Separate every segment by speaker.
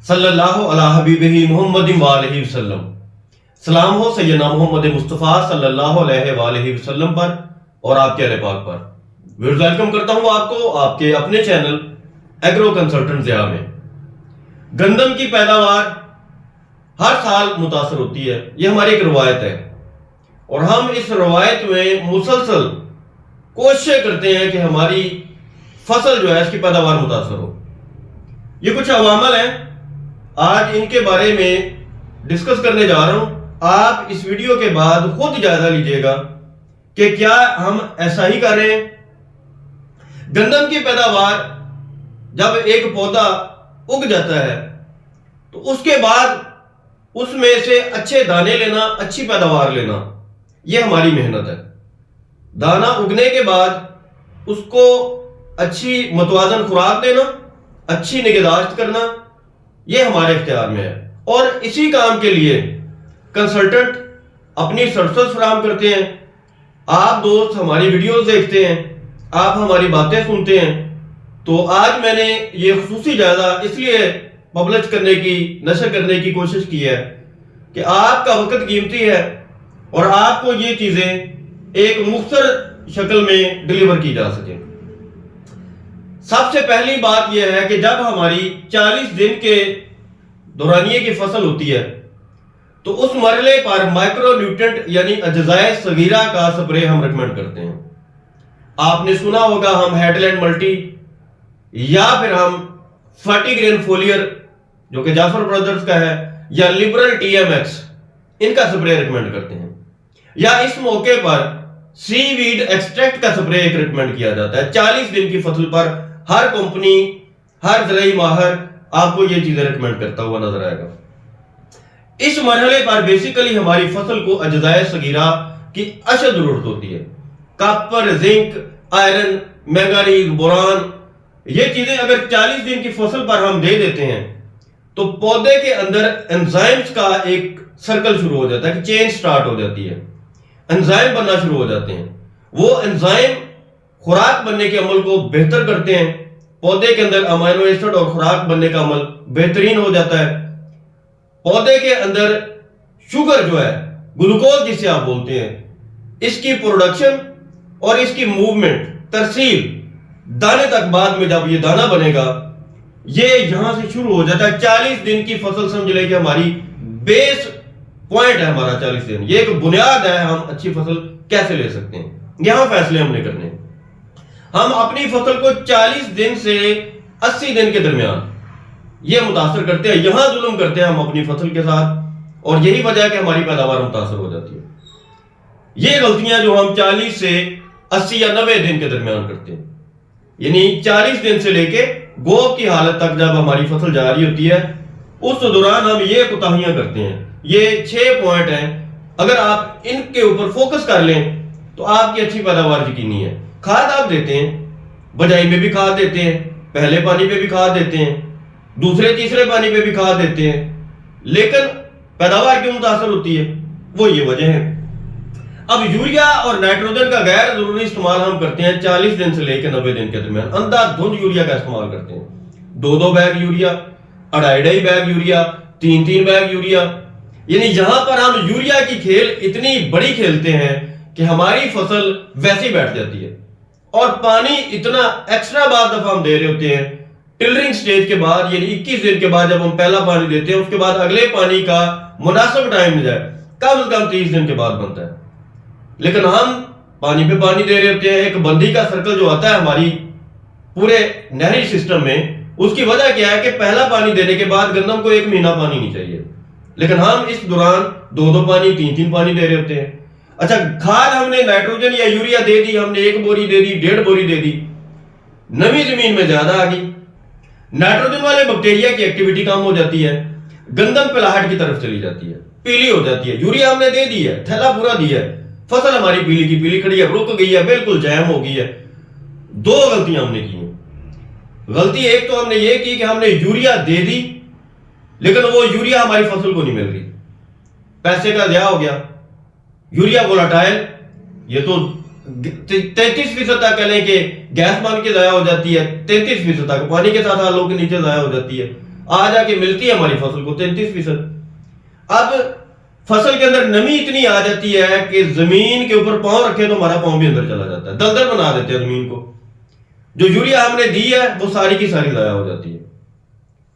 Speaker 1: صلی اللہ علیہ حبیبہ محمد وآلہ وسلم۔ سلام ہو سیدنا محمد مصطفیٰ صلی اللہ علیہ وآلہ وسلم پر اور آپ کے اہل پاک پر۔ ویلکم کرتا ہوں آپ کو آپ کے اپنے چینل ایگرو کنسلٹنٹ ضیاء میں۔ گندم کی پیداوار ہر سال متاثر ہوتی ہے، یہ ہماری ایک روایت ہے، اور ہم اس روایت میں مسلسل کوشش کرتے ہیں کہ ہماری فصل جو ہے اس کی پیداوار متاثر ہو۔ یہ کچھ عوامل ہیں، آج ان کے بارے میں ڈسکس کرنے جا رہا ہوں۔ آپ اس ویڈیو کے بعد خود جائزہ لیجئے گا کہ کیا ہم ایسا ہی کر رہے ہیں۔ گندم کی پیداوار جب ایک پودا اگ جاتا ہے تو اس کے بعد اس میں سے اچھے دانے لینا، اچھی پیداوار لینا، یہ ہماری محنت ہے۔ دانا اگنے کے بعد اس کو اچھی متوازن خوراک دینا، اچھی نگہداشت کرنا، یہ ہمارے اختیار میں ہے، اور اسی کام کے لیے کنسلٹنٹ اپنی سروسز فراہم کرتے ہیں۔ آپ دوست ہماری ویڈیوز دیکھتے ہیں، آپ ہماری باتیں سنتے ہیں، تو آج میں نے یہ خصوصی جائزہ اس لیے پبلش کرنے کی، نشر کرنے کی کوشش کی ہے کہ آپ کا وقت قیمتی ہے اور آپ کو یہ چیزیں ایک مختصر شکل میں ڈیلیور کی جا سکیں۔ سب سے پہلی بات یہ ہے کہ جب ہماری 40 دن کے دورانیے کی فصل ہوتی ہے تو اس مرحلے پر مائکرو نیوٹرینٹ یعنی اجزائے صغیرہ کا سپرے ہم ریکمینڈ کرتے ہیں۔ آپ نے سنا ہوگا ہم ہیڈ لینڈ ملٹی یا پھر ہم 40 گرین فولیئر جو کہ جعفر برادرز کا ہے، یا لبرل ٹی ایم ایکس، ان کا سپرے ریکمینڈ کرتے ہیں، یا اس موقع پر سی ویڈ ایکسٹریکٹ کا سپرے ایک ریکمینڈ کیا جاتا ہے۔ 40 دن کی فصل پر ہر کمپنی، ہر زرعی ماہر آپ کو یہ چیزیں ریکمینڈ کرتا ہوا نظر آئے گا۔ اس مرحلے پر بیسیکلی ہماری فصل کو اجزائے صغیرہ کی اشد ضرورت ہوتی ہے۔ Copper, zinc, iron, manganese, boron, یہ چیزیں اگر 40 دن کی فصل پر ہم دے دیتے ہیں تو پودے کے اندر انزائمز کا ایک سرکل شروع ہو جاتا ہے کہ چین سٹارٹ ہو جاتی ہے، انزائم بننا شروع ہو جاتے ہیں۔ وہ انزائم خوراک بننے کے عمل کو بہتر کرتے ہیں، پودے کے اندر امینو ایسڈ اور خوراک بننے کا عمل بہترین ہو جاتا ہے۔ پودے کے اندر شوگر جو ہے، گلوکوز جسے آپ بولتے ہیں، اس کی پروڈکشن اور اس کی موومنٹ، ترسیل دانے تک بعد میں جب یہ دانہ بنے گا، یہ یہاں سے شروع ہو جاتا ہے۔ 40 دن کی فصل سمجھ لیں کہ ہماری بیس پوائنٹ ہے ہمارا 40 دن، یہ ایک بنیاد ہے ہم اچھی فصل کیسے لے سکتے ہیں۔ یہاں فیصلے ہم نے کرنے ہیں۔ ہم اپنی فصل کو 40 دن سے 80 دن کے درمیان یہ متاثر کرتے ہیں، یہاں ظلم کرتے ہیں ہم اپنی فصل کے ساتھ، اور یہی وجہ ہے کہ ہماری پیداوار متاثر ہو جاتی ہے۔ یہ غلطیاں جو ہم 40 سے 80 یا 90 دن کے درمیان کرتے ہیں، یعنی 40 دن سے لے کے گوب کی حالت تک جب ہماری فصل جا رہی ہوتی ہے، اس دوران ہم یہ کوتاہیاں کرتے ہیں۔ یہ 6 پوائنٹ ہیں، اگر آپ ان کے اوپر فوکس کر لیں تو آپ کی اچھی پیداوار یقینی ہے۔ کھاد آپ دیتے ہیں، بجائی میں بھی کھاد دیتے ہیں، پہلے پانی پہ بھی کھاد دیتے ہیں، دوسرے تیسرے پانی پہ بھی کھاد دیتے ہیں، لیکن پیداوار کیوں متاثر ہوتی ہے؟ وہ یہ وجہ ہے۔ اب یوریا اور نائٹروجن کا غیر ضروری استعمال ہم کرتے ہیں 40 دن سے لے کے 90 دن کے درمیان۔ اندھا دھند یوریا کا استعمال کرتے ہیں، 2 bag urea, 2.5 bag urea, 3 bag urea, یعنی یہاں پر ہم یوریا کی کھیل اتنی بڑی کھیلتے ہیں کہ ہماری فصل ویسی بیٹھ جاتی ہے، اور پانی اتنا ایکسٹرا بعض دفعہ ہم دے رہے ہوتے ہیں ٹلرنگ سٹیج کے بعد، یعنی 21 دن کے بعد جب ہم پہلا پانی دیتے ہیں، اس کے بعد اگلے پانی کا مناسب ٹائم مل جائے، کم از کم 30 دن کے بعد بنتا ہے، لیکن ہم پانی پہ پانی دے رہے ہوتے ہیں۔ ایک بندی کا سرکل جو آتا ہے ہماری پورے نہری سسٹم میں، اس کی وجہ کیا ہے کہ پہلا پانی دینے کے بعد گندم کو 1 مہینہ پانی نہیں چاہیے، لیکن ہم اس دوران 2 پانی، 3 پانی دے رہے ہوتے ہیں۔ اچھا، کھاد ہم نے نائٹروجن یا یوریا دے دی، ہم نے 1 بوری دے دی، 1.5 بوری دے دی، نمی زمین میں زیادہ آ گئی، نائٹروجن والے بیکٹیریا کی ایکٹیویٹی کم ہو جاتی ہے، گندم پلاہٹ کی طرف چلی جاتی ہے، پیلی ہو جاتی ہے۔ یوریا ہم نے دے دی ہے، تھیلا پورا دیا ہے، فصل ہماری پیلی کی پیلی کھڑی ہے، رک گئی ہے، بالکل جیم ہو گئی ہے۔ 2 غلطیاں ہم نے کی ہیں۔ غلطی ایک تو ہم نے یہ کی کہ ہم نے یوریا دے دی، لیکن وہ یوریا ہماری فصل کو نہیں مل رہی، پیسے کا ضیاع ہو گیا۔ یوریا وولاٹائل، یہ تو 33% تک کہہ لیں کہ گیس بن کے ضائع ہو جاتی ہے، 33% تک پانی کے ساتھ آلو کے نیچے ضائع ہو جاتی ہے۔ آ جا کے ملتی ہے ہماری فصل کو 33%۔ اب فصل کے اندر نمی اتنی آ جاتی ہے کہ زمین کے اوپر پاؤں رکھے تو ہمارا پاؤں بھی اندر چلا جاتا ہے، دلدل بنا دیتے ہیں زمین کو۔ جو یوریا ہم نے دی ہے وہ ساری کی ساری ضائع ہو جاتی ہے،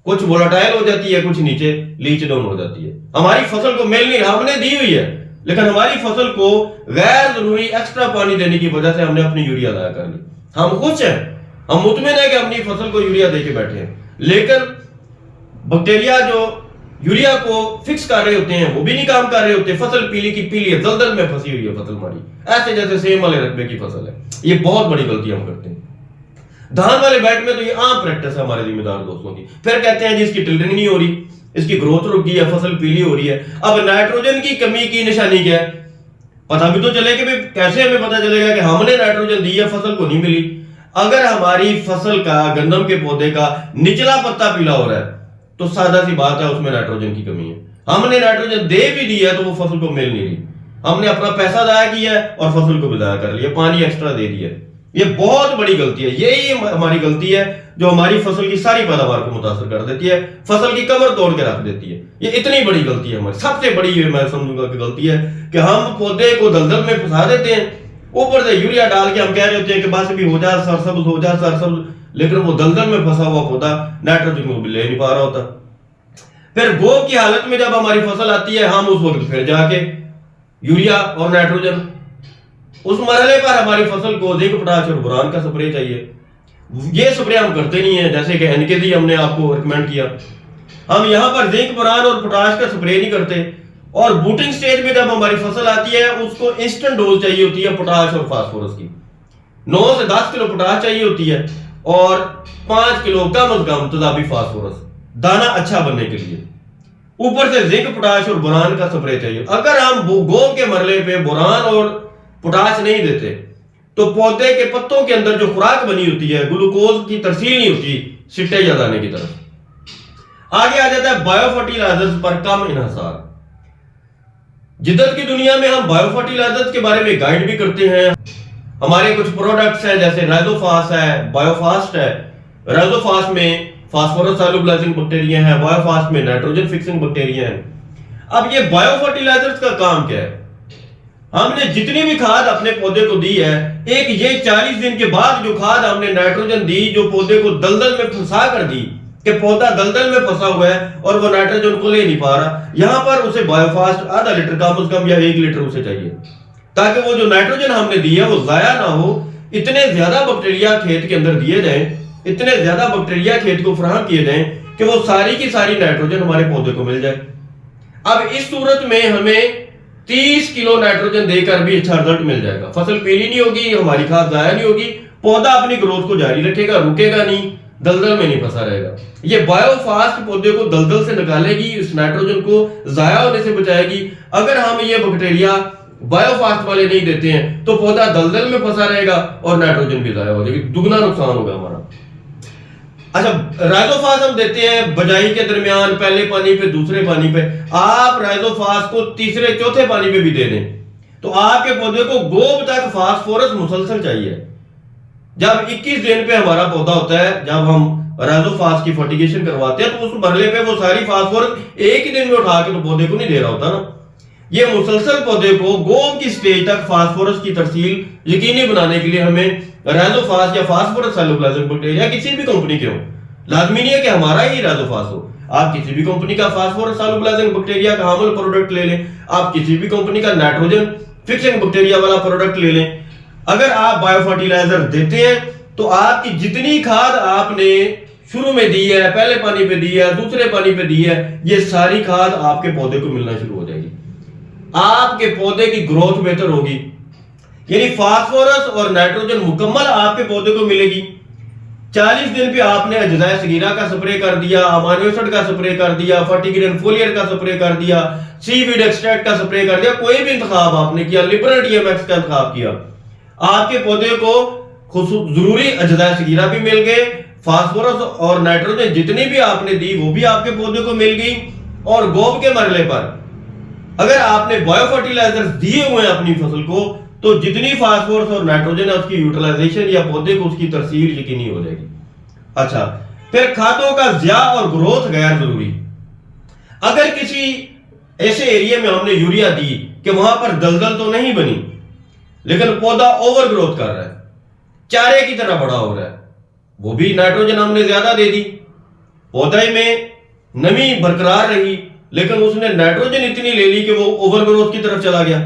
Speaker 1: کچھ وولٹائل ہو جاتی ہے، کچھ نیچے لیچ ڈاؤن ہو جاتی ہے۔ ہماری فصل کو مل نہیں رہا، ہم نے دی ہوئی ہے لیکن ہماری فصل کو غیر ضروری ایکسٹرا پانی دینے کی وجہ سے ہم نے اپنی یوریا ضائع کر لی۔ ہم خوش ہیں، ہم مطمئن ہیں کہ اپنی فصل کو یوریا دے کے بیٹھے ہیں، لیکن بیکٹیریا جو یوریا کو فکس کر رہے ہوتے ہیں وہ بھی نہیں کام کر رہے ہوتے، فصل پیلی کی پیلی ہے، دلدل میں پھنسی ہوئی ہے فصل ہماری، ایسے جیسے سیم والے رقبے کی فصل ہے۔ یہ بہت بڑی غلطی ہم کرتے ہیں۔ دھان والے بیٹ میں تو یہ عام پریکٹس ہے ہمارے ذمہ دار دوستوں کی، پھر کہتے ہیں جی اس کی ٹلرنگ نہیں ہو رہی، اس کی گروتھ رک گئی ہے، فصل پیلی ہو رہی ہے۔ اب نائٹروجن کی کمی کی نشانی کیا ہے؟ پتہ بھی تو چلے کہ کیسے ہمیں پتہ چلے گا کہ ہم نے نائٹروجن دی ہے فصل کو نہیں ملی؟ اگر ہماری فصل کا، گندم کے پودے کا نچلا پتا پیلا ہو رہا ہے تو سادہ سی بات ہے اس میں نائٹروجن کی کمی ہے۔ ہم نے نائٹروجن دے بھی دی ہے تو وہ فصل کو مل نہیں رہی، ہم نے اپنا پیسہ ضائع کیا ہے اور فصل کو بھی ضائع کر لیا، پانی ایکسٹرا دے دیا۔ یہ بہت بڑی غلطی ہے، یہی ہماری غلطی ہے جو ہماری فصل کی ساری پیداوار کو متاثر کر دیتی ہے، فصل کی کمر توڑ کے رکھ دیتی ہے۔ یہ اتنی بڑی غلطی ہے ہماری، سب سے بڑی یہ میں سمجھوں گا کہ غلطی ہے کہ ہم پودے کو دلدل میں پھنسا دیتے ہیں، اوپر سے یوریا ڈال کے ہم کہہ رہے ہوتے ہیں کہ بس بھی ہو جا سرسبز، ہو جا سرسبز، لیکن وہ دلدل میں پھنسا ہوا پودا نائٹروجن کو بھی لے نہیں پا رہا ہوتا۔ پھر گوب کی حالت میں جب ہماری فصل آتی ہے ہم اس وقت پھر جا کے یوریا اور نائٹروجن، اس مرحلے پر ہماری فصل کو زنک، پوٹاش اور بوران کا سپرے چاہیے۔ یہ سپرے ہم کرتے نہیں ہیں، جیسے کہ NK ہم نے آپ کو ریکمینڈ کیا، ہم یہاں پر زنک، بوران اور پوٹاش کا سپرے نہیں کرتے۔ اور بوٹنگ سٹیج میں جب ہماری فصل آتی ہے اس کو انسٹنٹ ڈوز چاہیے ہوتی ہے پوٹاش اور فاسفورس کی، 9 سے 10 کلو پوٹاش چاہیے ہوتی ہے اور 5 کلو کم از کم تضافی فاسفورس، دانا اچھا بننے کے لیے۔ اوپر سے زنک، پوٹاش اور بوران کا سپرے چاہیے۔ اگر ہم گوب کے مرحلے پہ بوران اور پوٹاش نہیں دیتے تو پودے کے پتوں کے اندر جو خوراک بنی ہوتی ہے، گلوکوز کی ترسیل نہیں ہوتی سٹے یا دانے کی طرف۔ آگے آ جاتا ہے بایو فرٹیلائزرز پر کم انحصار۔ جدت کی دنیا میں ہم بایو فرٹیلائزرز کے بارے میں گائیڈ بھی کرتے ہیں، ہمارے کچھ پروڈکٹس ہیں جیسے رائزوفاس ہے، بایو فاسٹ ہے۔ رائزوفاس میں فاسفورس سالوبلائزنگ بیکٹیریا ہیں، بایو فاسٹ میں نائٹروجن فکسنگ بیکٹیریا ہیں۔ اب یہ بایو فرٹیلائزرز کا کام کیا ہے؟ ہم نے جتنی بھی کھاد اپنے پودے کو دی ہے، ایک یہ 40 دن کے بعد جو کھاد ہم نے نائٹروجن دی، جو پودے کو دلدل میں پھنسا کر دی کہ پودا دلدل میں پھنسا ہوا ہے اور وہ نائٹروجن کو لے نہیں پا رہا، یہاں پر اسے بایو فاسٹ آدھا لیٹر کم از کم یا 1 لیٹر اسے چاہیے، تاکہ وہ جو نائٹروجن ہم نے دی ہے وہ ضائع نہ ہو۔ اتنے زیادہ بیکٹیریا کھیت کے اندر دیے جائیں، اتنے زیادہ بیکٹیریا کھیت کو فراہم کیے جائیں کہ وہ ساری کی ساری نائٹروجن ہمارے پودے کو مل جائے۔ اب اس صورت میں ہمیں 30 کلو نائٹروجن دے کر بھی اچھا رزلٹ مل جائے گا، فصل پیلی نہیں ہوگی، ہماری کھاد ضائع نہیں ہوگی، پودا اپنی گروتھ کو جاری رکھے گا، رکے گا نہیں، دلدل میں نہیں پھنسا رہے گا۔ یہ بایو فاسٹ پودے کو دلدل سے نکالے گی، اس نائٹروجن کو ضائع ہونے سے بچائے گی۔ اگر ہم یہ بیکٹیریا بایو فاسٹ والے نہیں دیتے ہیں تو پودا دلدل میں پھنسا رہے گا اور نائٹروجن بھی ضائع ہو جائے گی، دگنا نقصان ہوگا ہمارا۔ اچھا، رائزوفاس ہم دیتے ہیں بجائی کے درمیان، پہلے پانی پہ، دوسرے پانی پہ۔ آپ رائزوفاس کو تیسرے چوتھے پانی پہ بھی دے دیں تو آپ کے پودے کو گوب تک فاسفورس مسلسل چاہیے۔ جب 21 دن پہ ہمارا پودا ہوتا ہے، جب ہم رائزوفاس کی فرٹیگیشن کرواتے ہیں تو اس مرحلے پہ وہ ساری فاسفورس ایک ہی دن میں اٹھا کے تو پودے کو نہیں دے رہا ہوتا نا۔ یہ مسلسل پودے کو گوب کی سٹیج تک فاسفورس کی ترسیل یقینی بنانے کے لیے ہمیں رائزوفاس یا فاسفورس سالوبلائزنگ بیکٹیریا کسی بھی کمپنی کے ہو، لازمی نہیں ہے کہ ہمارا ہی رائزوفاس ہو، آپ کسی بھی کمپنی کا فاسفورس سالوبلائزنگ بیکٹیریا کا حامل پروڈکٹ لے لیں، آپ کسی بھی کمپنی کا نائٹروجن فکسنگ بیکٹیریا والا پروڈکٹ لے لیں۔ اگر آپ بایو فرٹیلائزر دیتے ہیں تو آپ کی جتنی کھاد آپ نے شروع میں دی ہے، پہلے پانی پہ دی ہے، دوسرے پانی پہ دی ہے، یہ ساری کھاد آپ کے پودے کو ملنا شروع ہو جائے گی، آپ کے پودے کی گروتھ بہتر ہوگی، یعنی فاسفورس اور نائٹروجن مکمل آپ کے پودے کو ملے گی۔ 40 دن پہ آپ نے اجزائے صغیرہ کا سپرے کر دیا، امینو ایسڈ کا سپرے کر دیا، فرٹیگرین فولیئر کا سپرے کر دیا، سی ویڈ ایکسٹریکٹ کا سپرے کر دیا، کوئی بھی انتخاب آپ نے کیا، لبرل ڈی ایم ایکس کا انتخاب کیا، آپ کے پودے کو ضروری اجزائے صغیرہ بھی مل گئے، فاسفورس اور نائٹروجن جتنی بھی آپ نے دی وہ بھی آپ کے پودے کو مل گئی۔ اور گوب کے مرحلے پر اگر آپ نے بایو فرٹیلائزر دیے ہوئے ہیں اپنی فصل کو تو جتنی فاسفورس اور نائٹروجن ہے اس کی یوٹیلائزیشن یا پودے کو اس کی ترسیل یقینی ہو جائے گی۔ اچھا، پھر کھادوں کا ضیاع اور گروتھ غیر ضروری. اگر کسی ایسے ایریا میں ہم نے یوریا دی کہ وہاں پر دلدل تو نہیں بنی لیکن پودا اوور گروتھ کر رہا ہے, چارے کی طرح بڑا ہو رہا ہے, وہ بھی نائٹروجن ہم نے زیادہ دے دی, پودے میں نمی برقرار رہی لیکن اس نے نائٹروجن اتنی لے لی کہ وہ اوور گروتھ کی طرف چلا گیا.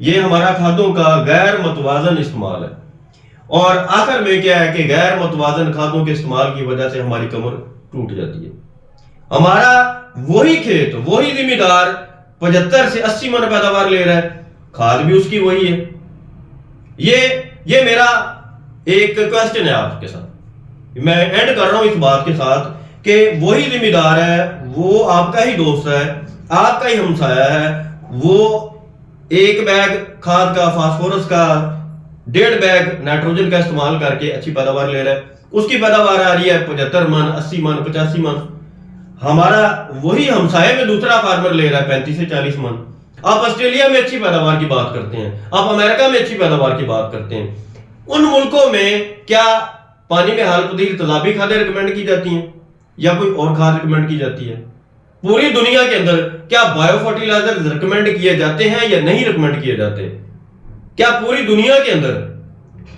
Speaker 1: یہ ہمارا کھادوں کا غیر متوازن استعمال ہے. اور آخر میں کیا ہے کہ غیر متوازن کھادوں کے استعمال کی وجہ سے ہماری کمر ٹوٹ جاتی ہے. ہمارا وہی کھیت, وہی ذمہ دار 75 سے 80 من پیداوار لے رہا ہے, کھاد بھی اس کی وہی ہے. یہ میرا ایک کوسچن ہے آپ کے ساتھ. میں اینڈ کر رہا ہوں اس بات کے ساتھ کہ وہی ذمہ دار ہے, وہ آپ کا ہی دوست ہے, آپ کا ہی ہمسایہ ہے, وہ ایک بیگ کھاد کا, فاسفورس کا, 1.5 بیگ نائٹروجن کا استعمال کر کے اچھی پیداوار لے رہا ہے. اس کی پیداوار آ رہی ہے 75 من, 80 من, 85 من. ہمارا وہی ہمسائے میں دوسرا فارمر لے رہا ہے 35 سے 40 من. آپ آسٹریلیا میں اچھی پیداوار کی بات کرتے ہیں, آپ امریکہ میں اچھی پیداوار کی بات کرتے ہیں. ان ملکوں میں کیا پانی میں حال پذیر تیزابی کھادیں ریکمینڈ کی جاتی ہیں یا کوئی اور کھاد ریکمینڈ کی جاتی ہے؟ پوری دنیا کے اندر کیا بایو فرٹیلائزر ریکمینڈ کیے جاتے ہیں یا نہیں ریکمینڈ کیے جاتے؟ کیا پوری دنیا کے اندر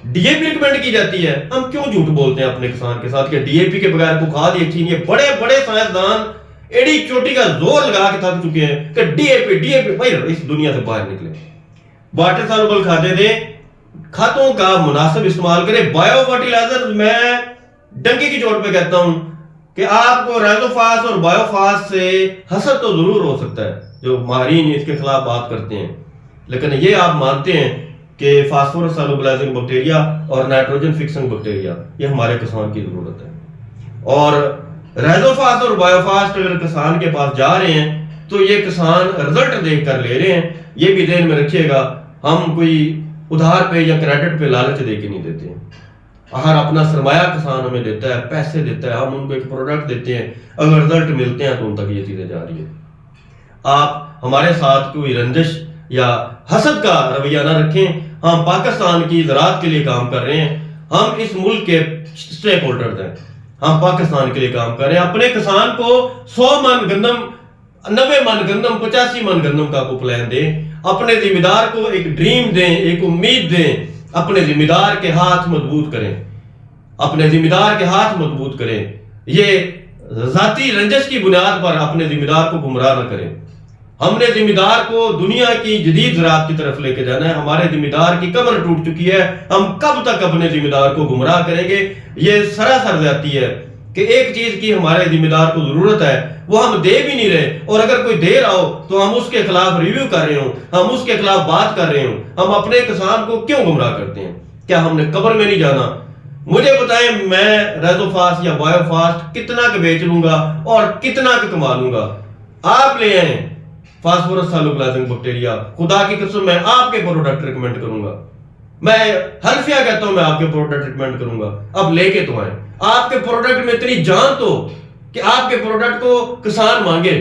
Speaker 1: ڈی اے پی ریکمینڈ کی جاتی ہے؟ ہم کیوں جھوٹ بولتے ہیں اپنے کسان کے ساتھ کہ ڈی اے پی کے بغیر کو کھاد ہی اچھی نہیں ہے؟ بڑے بڑے سائنسدان ایڑی چوٹی کا زور لگا کے تھک چکے ہیں کہ ڈی اے پی بھائی اس دنیا سے باہر نکلے, واٹر سالوبل کھادیں دیں, کھادوں کا مناسب استعمال کریں. بایو فرٹیلائزر میں ڈنکی کی چوٹ پہ کہتا ہوں کہ آپ کو ریزوفاس اور بایوفاس سے حسد تو ضرور ہو سکتا ہے, جو ماہرین اس کے خلاف بات کرتے ہیں, لیکن یہ آپ مانتے ہیں کہ فاسفورس سالوبلائزنگ بیکٹیریا اور نائٹروجن فکسنگ بیکٹیریا یہ ہمارے کسان کی ضرورت ہے. اور ریزوفاس اور بایوفاس اگر کسان کے پاس جا رہے ہیں تو یہ کسان رزلٹ دیکھ کر لے رہے ہیں. یہ بھی ذہن میں رکھیے گا, ہم کوئی ادھار پہ یا کریڈٹ پہ لالچ دے کے نہیں دیتے ہیں. ہر اپنا سرمایہ کسان ہمیں دیتا ہے, پیسے دیتا ہے, ہم ان کو ایک پروڈکٹ دیتے ہیں, اگر رزلٹ ملتے ہیں تو ان تک یہ چیزیں جا رہی ہیں. آپ ہمارے ساتھ کوئی رنجش یا حسد کا رویہ نہ رکھیں. ہم پاکستان کی زراعت کے لیے کام کر رہے ہیں, ہم اس ملک کے سٹیک ہولڈرز ہیں, ہم پاکستان کے لیے کام کر رہے ہیں. اپنے کسان کو 100 من گندم, 90 من گندم, 85 من گندم کا کو پلان دیں. اپنے ذمہ دار کو ایک ڈریم دیں, ایک امید دیں. اپنے ذمہ دار کے ہاتھ مضبوط کریں, اپنے ذمہ دار کے ہاتھ مضبوط کریں. یہ ذاتی رنجش کی بنیاد پر اپنے ذمہ دار کو گمراہ نہ کریں. ہم نے ذمہ دار کو دنیا کی جدید زراعت کی طرف لے کے جانا ہے. ہمارے ذمہ دار کی کمر ٹوٹ چکی ہے, ہم کب تک اپنے ذمہ دار کو گمراہ کریں گے؟ یہ سراسر زیادتی ہے کہ ایک چیز کی ہمارے ذمہ دار کو ضرورت ہے وہ ہم دے بھی نہیں رہے, اور اگر کوئی دے رہا ہو تو ہم اس کے خلاف ریویو کر رہے ہوں, ہم اس کے خلاف بات کر رہے ہوں. ہم اپنے کسان کو کیوں گمراہ کرتے ہیں؟ کیا ہم نے قبر میں نہیں جانا؟ مجھے بتائیں, میں ریزوفاس یا بایوفاسٹ کتنا کا بیچ لوں گا اور کتنا کا کما لوں گا؟ آپ لے آئیں فاسفورس سالوبلائزنگ بیکٹیریا, خدا کی قسم میں آپ کے پروڈکٹ ریکمینڈ کروں گا. میں حلفیہ کہتا ہوں میں آپ کے پروڈکٹ ریکمینڈ کروں گا. اب لے کے تو آئیں, آپ کے پروڈکٹ میں اتنی جان تو کہ آپ کے پروڈکٹ کو کسان مانگے.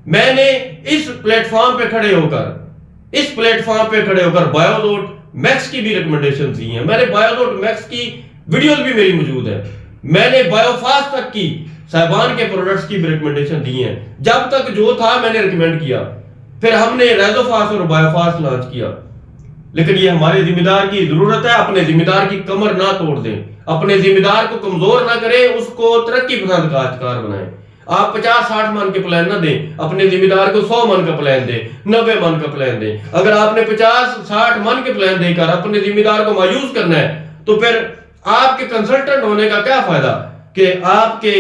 Speaker 1: میں نے اس پلیٹ فارم پہ کھڑے ہو کر بایوزوٹ میکس کی بھی ریکمنڈیشن دی ہیں. میں نے بایوزوٹ میکس کی ویڈیوز بھی میری موجود ہیں. میں نے بایوفاس تک کی صاحبان کے پروڈکٹس کی بھی ریکمنڈیشن دی ہیں. جب تک جو تھا میں نے ریکمینڈ کیا, پھر ہم نے ریزوفاس اور بایوفاس لانچ کیا. لیکن یہ ہمارے ذمہ دار کی ضرورت ہے. اپنے ذمہ دار کی کمر نہ توڑ دیں, اپنے ذمہ دار کو کمزور نہ کریں, اس کو ترقی پسند کاشتکار بنائیں. آپ 50-60 من کے پلان نہ دیں, اپنے ذمہ دار کو 100 من کا پلان دیں, 90 من کا پلان دیں. اگر آپ نے 50-60 من کے پلان دے کر اپنے ذمہ دار کو مایوس کرنا ہے تو پھر آپ کے کنسلٹنٹ ہونے کا کیا فائدہ کہ آپ کے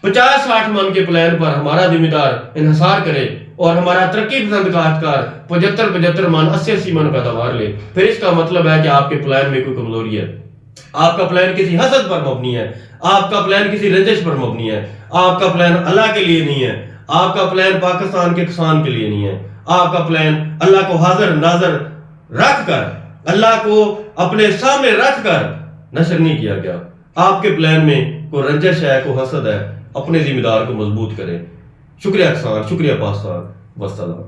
Speaker 1: 50-60 من کے پلان پر ہمارا ذمہ دار انحصار کرے اور ہمارا ترقی پسند کاشتکار 75 من 80 من پیداوار لے. پھر اس کا مطلب ہے کہ آپ کے پلان میں کوئی کمزوری ہے. آپ کا پلان کسی حسد پر مبنی ہے, آپ کا پلان کسی رنجش پر مبنی ہے, آپ کا پلان اللہ کے لیے نہیں ہے, آپ کا پلان پاکستان کے کسان کے لیے نہیں ہے. آپ کا پلان اللہ کو حاضر ناظر رکھ کر, اللہ کو اپنے سامنے رکھ کر نشر نہیں کیا گیا. آپ کے پلان میں کوئی رنجش ہے, کوئی حسد ہے, اپنے ذمہ دار کو مضبوط کریں. شکریہ کسان, شکریہ پاکستان. والسلام.